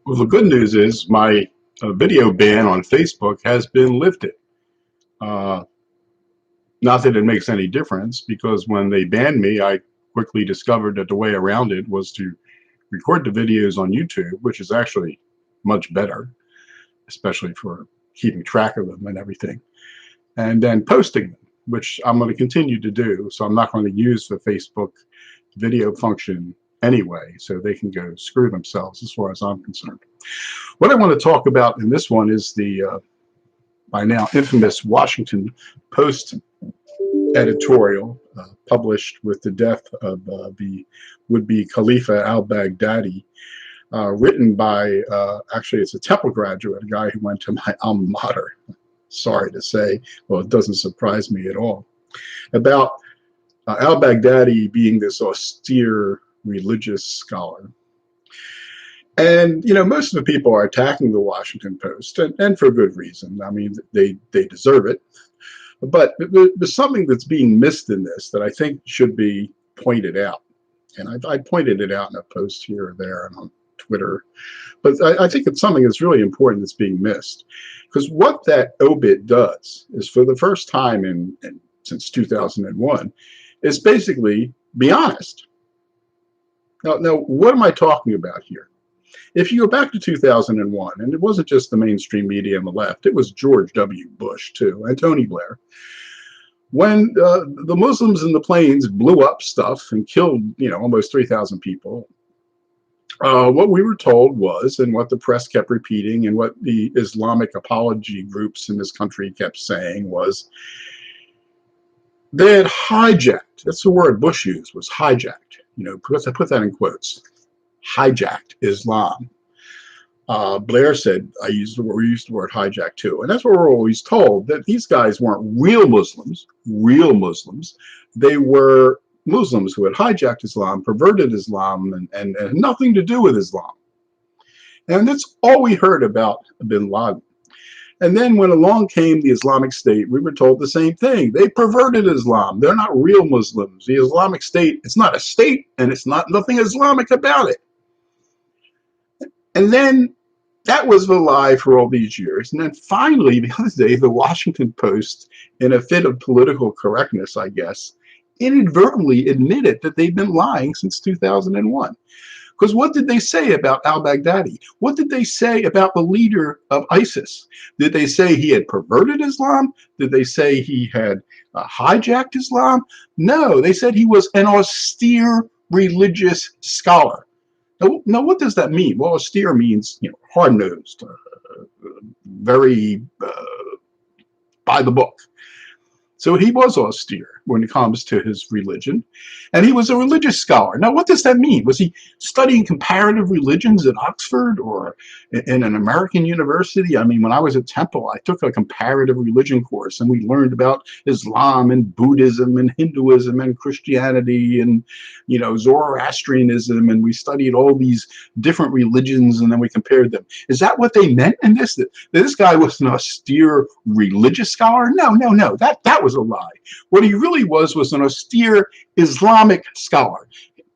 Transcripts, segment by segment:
Well, the good news is my video ban on Facebook has been lifted. Uh, Not that it makes any difference, because when they banned me, I quickly discovered that the way around it was to record the videos on YouTube, which is actually much better, especially for keeping track of them and everything, and then posting them, which I'm going to continue to do. So I'm not going to use the Facebook video function anyway, so they can go screw themselves as far as I'm concerned. What I want to talk about in this one is the by now infamous Washington Post editorial published with the death of the would-be Khalifa al-Baghdadi, written by, actually it's a Temple graduate, a guy who went to my alma mater, sorry to say, well, it doesn't surprise me at all, about al-Baghdadi being this austere religious scholar. And, you know, most of the people are attacking the Washington Post, and for good reason. I mean, they deserve it. But there's something that's being missed in this that I think should be pointed out. And I pointed it out in a post here or there and on Twitter. But I think it's something that's really important that's being missed. Because what that obit does is, for the first time since 2001, is basically be honest. Now, what am I talking about here? If you go back to 2001, and it wasn't just the mainstream media on the left, it was George W. Bush too, and Tony Blair, when the Muslims in the plains blew up stuff and killed, you know, almost 3,000 people, what we were told was, and what the press kept repeating, and what the Islamic apology groups in this country kept saying was, they had hijacked, that's the word Bush used, was hijacked, you know, because I put that in quotes, hijacked Islam. Blair said, we used the word hijack too. And that's what we're always told, that these guys weren't real Muslims. They were Muslims who had hijacked Islam, perverted Islam, and had nothing to do with Islam. And that's all we heard about bin Laden. And then when along came the Islamic State, we were told the same thing. They perverted Islam. They're not real Muslims. The Islamic State, it's not a state, and it's not nothing Islamic about it. And then that was the lie for all these years. And then finally, the other day, the Washington Post, in a fit of political correctness, I guess, inadvertently admitted that they've been lying since 2001. Because what did they say about al-Baghdadi? What did they say about the leader of ISIS? Did they say he had perverted Islam? Did they say he had hijacked Islam? No, they said he was an austere religious scholar. Now, what does that mean? Well, austere means, you know, hard-nosed, very by the book. So he was austere when it comes to his religion, and he was a religious scholar. Now, what does that mean? Was he studying comparative religions at Oxford or in an American university? I mean, when I was at Temple, I took a comparative religion course, and we learned about Islam and Buddhism and Hinduism and Christianity and, you know, Zoroastrianism, and we studied all these different religions, and then we compared them. Is that what they meant in this? That this guy was an austere religious scholar? No, that was a lie. What he really was an austere Islamic scholar.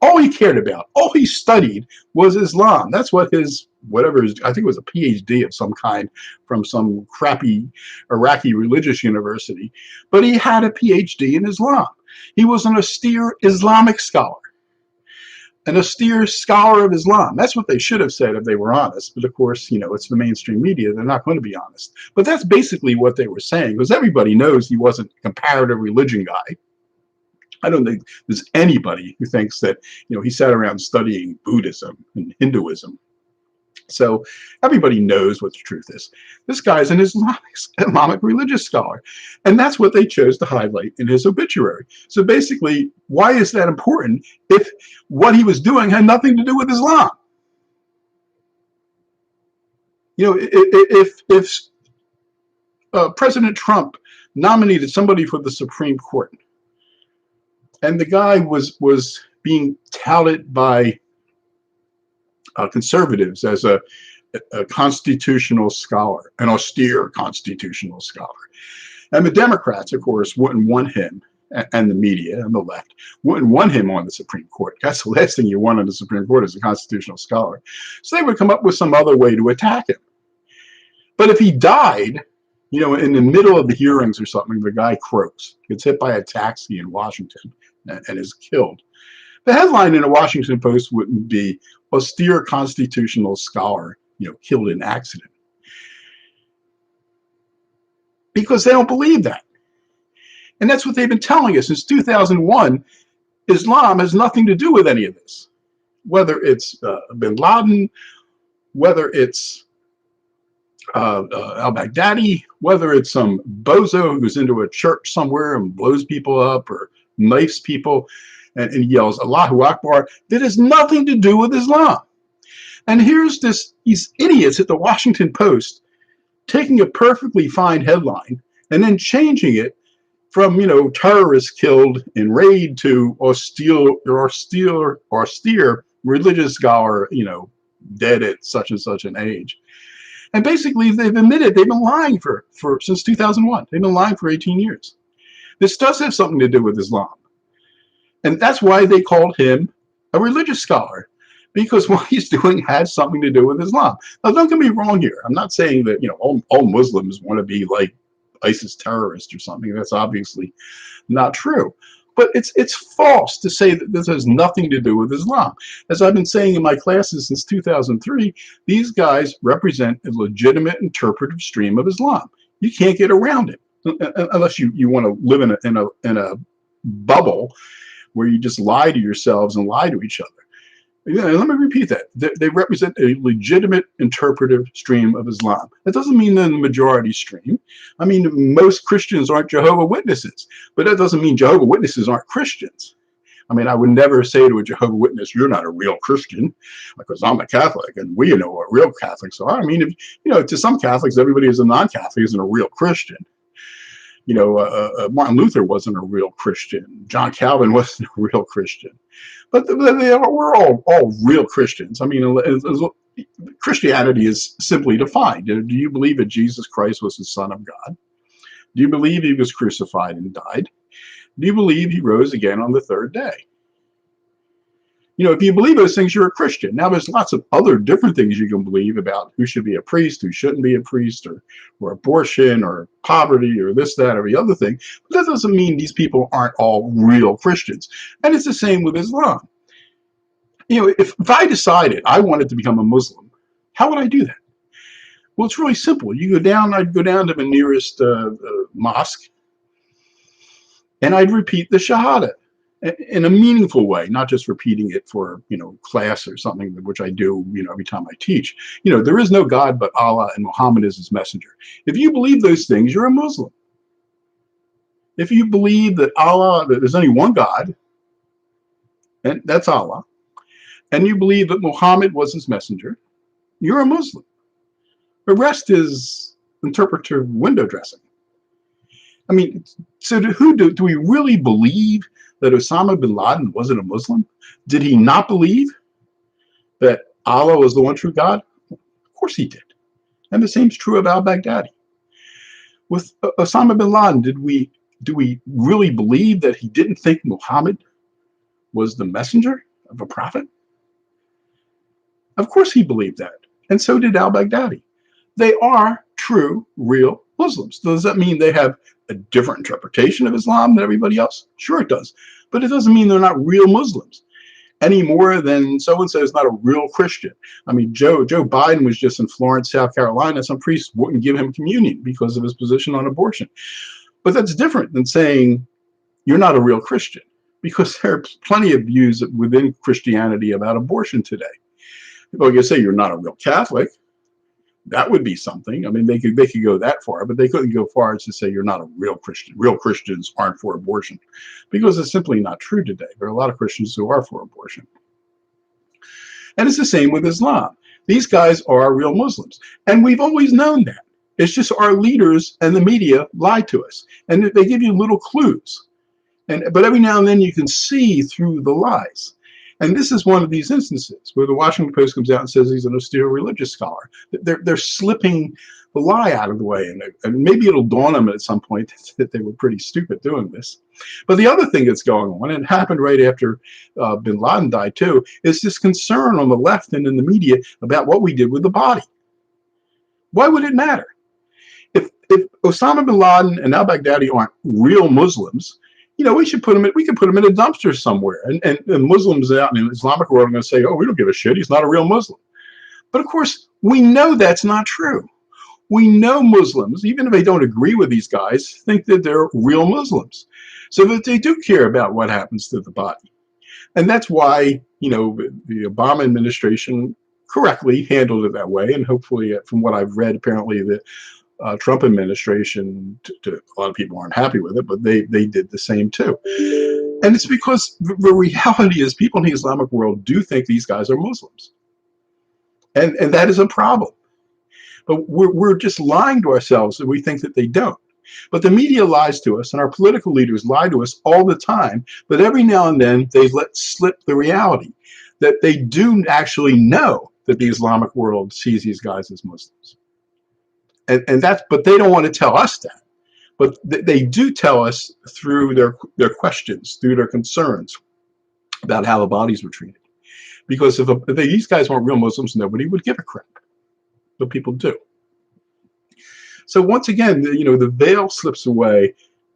All he cared about, all he studied was Islam. That's what his, whatever, I think it was a PhD of some kind from some crappy Iraqi religious university. But he had a PhD in Islam. He was an austere Islamic scholar. An austere scholar of Islam. That's what they should have said if they were honest. But of course, you know, it's the mainstream media. They're not going to be honest. But that's basically what they were saying, because everybody knows he wasn't a comparative religion guy. I don't think there's anybody who thinks that, you know, he sat around studying Buddhism and Hinduism. So everybody knows what the truth is. This guy's an Islamic religious scholar. And that's what they chose to highlight in his obituary. So basically, why is that important if what he was doing had nothing to do with Islam? You know, if President Trump nominated somebody for the Supreme Court, and the guy was being touted by conservatives as a constitutional scholar, an austere constitutional scholar. And the Democrats, of course, wouldn't want him and the media and the left wouldn't want him on the Supreme Court. That's the last thing you want on the Supreme Court as a constitutional scholar. So they would come up with some other way to attack him. But if he died, in the middle of the hearings or something, the guy croaks, gets hit by a taxi in Washington and is killed. The headline in the Washington Post wouldn't be "Austere Constitutional Scholar, killed in accident," because they don't believe that. And that's what they've been telling us since 2001. Islam has nothing to do with any of this. Whether it's bin Laden, whether it's al-Baghdadi, whether it's some bozo who's into a church somewhere and blows people up or knifes people and yells Allahu Akbar, that has nothing to do with Islam. And here's these idiots at the Washington Post taking a perfectly fine headline and then changing it from, terrorists killed in raid to austere religious scholar, dead at such and such an age. And basically, they've admitted they've been lying for since 2001. They've been lying for 18 years. This does have something to do with Islam. And that's why they called him a religious scholar, because what he's doing has something to do with Islam. Now, don't get me wrong here. I'm not saying that, all Muslims want to be like ISIS terrorists or something. That's obviously not true. But it's false to say that this has nothing to do with Islam. As I've been saying in my classes since 2003, these guys represent a legitimate interpretive stream of Islam. You can't get around it unless you want to live in a bubble where you just lie to yourselves and lie to each other. Let me repeat that. They represent a legitimate interpretive stream of Islam. That doesn't mean they're the majority stream. I mean, most Christians aren't Jehovah's Witnesses, but that doesn't mean Jehovah's Witnesses aren't Christians. I mean, I would never say to a Jehovah's Witness, "You're not a real Christian," because I'm a Catholic, and we know what real Catholics are. I mean, to some Catholics, everybody who's a non-Catholic isn't a real Christian. Martin Luther wasn't a real Christian. John Calvin wasn't a real Christian. But we're all real Christians. I mean, Christianity is simply defined. Do you believe that Jesus Christ was the Son of God? Do you believe he was crucified and died? Do you believe he rose again on the third day? If you believe those things, you're a Christian. Now, there's lots of other different things you can believe about who should be a priest, who shouldn't be a priest, or abortion, or poverty, or this, that, or the other thing. But that doesn't mean these people aren't all real Christians. And it's the same with Islam. If I decided I wanted to become a Muslim, how would I do that? Well, it's really simple. I'd go down to the nearest mosque, and I'd repeat the Shahada in a meaningful way, not just repeating it for, class or something, which I do, every time I teach. There is no God but Allah, and Muhammad is his messenger. If you believe those things, you're a Muslim. If you believe that there's only one God, and that's Allah, and you believe that Muhammad was his messenger, you're a Muslim. The rest is interpretive window dressing. I mean, so do we really believe that Osama bin Laden wasn't a Muslim? Did he not believe that Allah was the one true God? Of course he did. And the same is true of al-Baghdadi. With Osama bin Laden, do we really believe that he didn't think Muhammad was the messenger of a prophet? Of course he believed that. And so did al-Baghdadi. They are true, real Muslims. Does that mean they have a different interpretation of Islam than everybody else? Sure it does. But it doesn't mean they're not real Muslims any more than so-and-so is not a real Christian. I mean, Joe Biden was just in Florence, South Carolina. Some priests wouldn't give him communion because of his position on abortion. But that's different than saying you're not a real Christian, because there are plenty of views within Christianity about abortion today. People can say you're not a real Catholic. That would be something. I mean, they could go that far, but they couldn't go far as to say you're not a real Christian. Real Christians aren't for abortion, because it's simply not true today. There are a lot of Christians who are for abortion. And it's the same with Islam. These guys are real Muslims, and we've always known that. It's just our leaders and the media lie to us, and they give you little clues. But every now and then you can see through the lies. And this is one of these instances where the Washington Post comes out and says he's an austere religious scholar. They're slipping lie out of the way, and maybe it'll dawn on them at some point that they were pretty stupid doing this. But the other thing that's going on, and it happened right after bin Laden died too, is this concern on the left and in the media about what we did with the body. Why would it matter? If Osama bin Laden and al-Baghdadi aren't real Muslims, we should put them in, we could put them in a dumpster somewhere. And Muslims out in the Islamic world are going to say, oh, we don't give a shit. He's not a real Muslim. But of course, we know that's not true. We know Muslims, even if they don't agree with these guys, think that they're real Muslims. So that they do care about what happens to the body. And that's why, the Obama administration correctly handled it that way. And hopefully, from what I've read, apparently the Trump administration, a lot of people aren't happy with it, but they did the same too. And it's because the reality is people in the Islamic world do think these guys are Muslims. And that is a problem. But we're just lying to ourselves that we think that they don't. But the media lies to us, and our political leaders lie to us all the time. But every now and then they let slip the reality that they do actually know that the Islamic world sees these guys as Muslims. And that's, but they don't want to tell us that. But they do tell us through their questions, through their concerns about how the bodies were treated. Because if these guys weren't real Muslims, nobody would give a crap. But people do. So once again, the veil slips away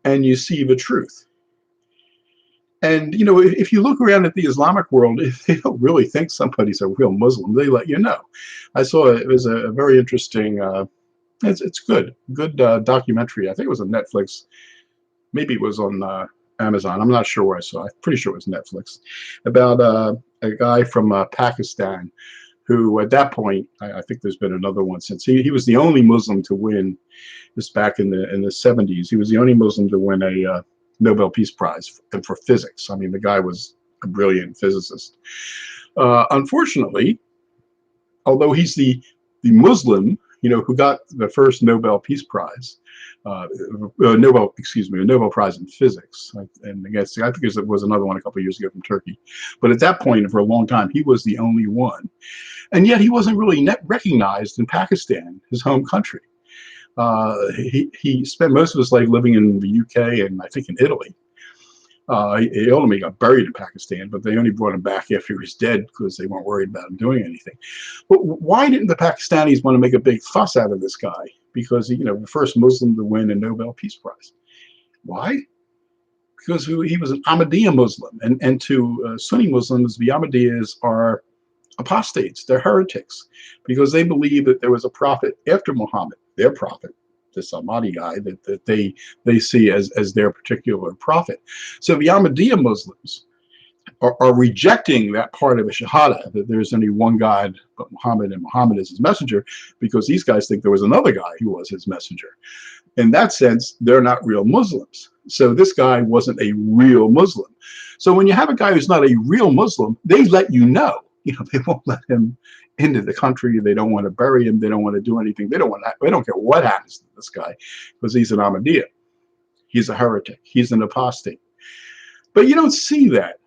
and you see the truth. And, if you look around at the Islamic world, if they don't really think somebody's a real Muslim, they let you know. I saw it was a very interesting, it's good documentary. I think it was on Netflix. Maybe it was on Amazon. I'm not sure where I saw it. I'm pretty sure it was Netflix. About a guy from Pakistan who at that point, I think there's been another one since, he was the only Muslim to win this back in the 70s. He was the only Muslim to win a Nobel Peace Prize for physics. I mean, the guy was a brilliant physicist. Unfortunately, although he's the Muslim, who got the first Nobel Peace Prize, a Nobel Prize in physics. And I think there was another one a couple of years ago from Turkey. But at that point, for a long time, he was the only one. And yet he wasn't really recognized in Pakistan, his home country. He spent most of his life living in the UK and I think in Italy. He ultimately got buried in Pakistan, but they only brought him back after he was dead because they weren't worried about him doing anything. But why didn't the Pakistanis want to make a big fuss out of this guy? Because, the first Muslim to win a Nobel Peace Prize. Why? Because he was an Ahmadiyya Muslim. And to Sunni Muslims, the Ahmadiyyas are apostates. They're heretics because they believe that there was a prophet after Muhammad, their prophet, this Ahmadi guy that they see as their particular prophet. So the Ahmadiyya Muslims are rejecting that part of the Shahada, that there's only one God but Muhammad and Muhammad is his messenger, because these guys think there was another guy who was his messenger. In that sense, they're not real Muslims. So this guy wasn't a real Muslim. So when you have a guy who's not a real Muslim, they let you know. They won't let him into the country. They don't want to bury him. They don't want to do anything. They don't care what happens to this guy because he's an Ahmadiyya. He's a heretic. He's an apostate. But you don't see that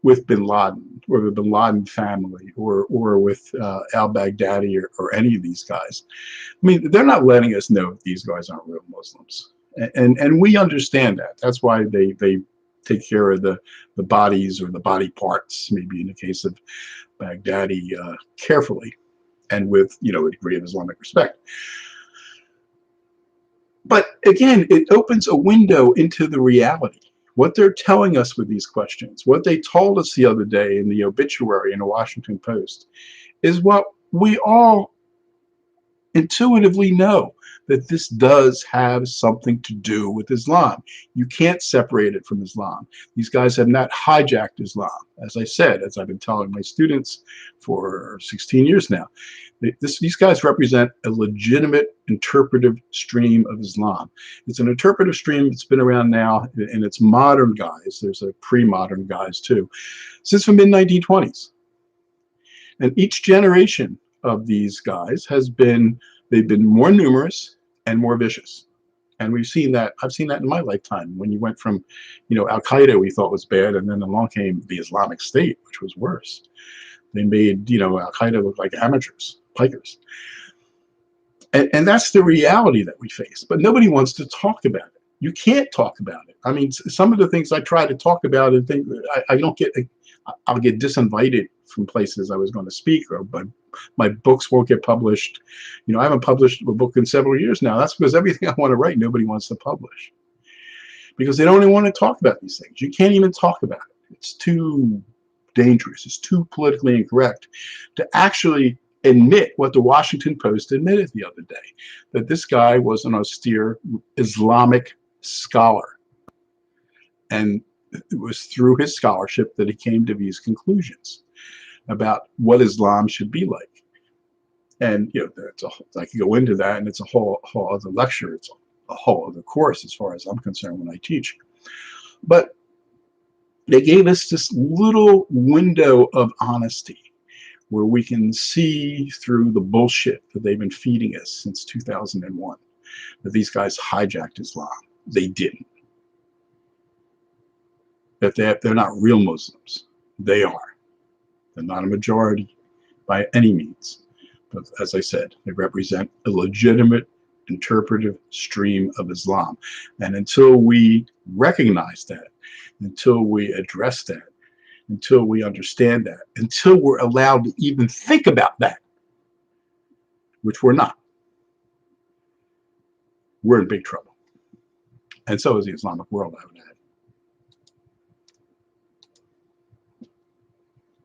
with bin Laden or the bin Laden family or with al-Baghdadi or any of these guys. I mean, they're not letting us know that these guys aren't real Muslims. And we understand that. That's why they take care of the bodies or the body parts, maybe in the case of Baghdadi, carefully and with, a degree of Islamic respect. But again, it opens a window into the reality. What they're telling us with these questions, what they told us the other day in the obituary in the Washington Post, is what we all intuitively know, that this does have something to do with Islam. You can't separate it from Islam. These guys have not hijacked Islam. As I said, as I've been telling my students for 16 years now, these guys represent a legitimate interpretive stream of Islam. It's an interpretive stream that's been around now, and it's modern guys. There's a pre-modern guys too, since the mid-1920s. And each generation of these guys they've been more numerous and more vicious. And we've seen that. I've seen that in my lifetime. When you went from, Al-Qaeda we thought was bad, and then along came the Islamic State, which was worse. They made, Al-Qaeda look like amateurs, pikers. And that's the reality that we face. But nobody wants to talk about it. You can't talk about it. I mean, some of the things I try to talk about and think I don't get, I'll get disinvited from places I was going to speak, or my books won't get published. You know, I haven't published a book in several years now. That's because everything I want to write, nobody wants to publish, because they don't even want to talk about these things. You can't even talk about it. It's too dangerous. It's too politically incorrect to actually admit what the Washington Post admitted the other day, that this guy was an austere Islamic scholar. And it was through his scholarship that he came to these conclusions about what Islam should be like. And you know, I could go into that, and it's a whole other lecture. It's a whole other course as far as I'm concerned when I teach. But they gave us this little window of honesty where we can see through the bullshit that they've been feeding us since 2001, that these guys hijacked Islam. They didn't. That they're not real Muslims. They are. They're not a majority by any means. But as I said, they represent a legitimate interpretive stream of Islam. And until we recognize that, until we address that, until we understand that, until we're allowed to even think about that, which we're not, we're in big trouble. And so is the Islamic world, I would add.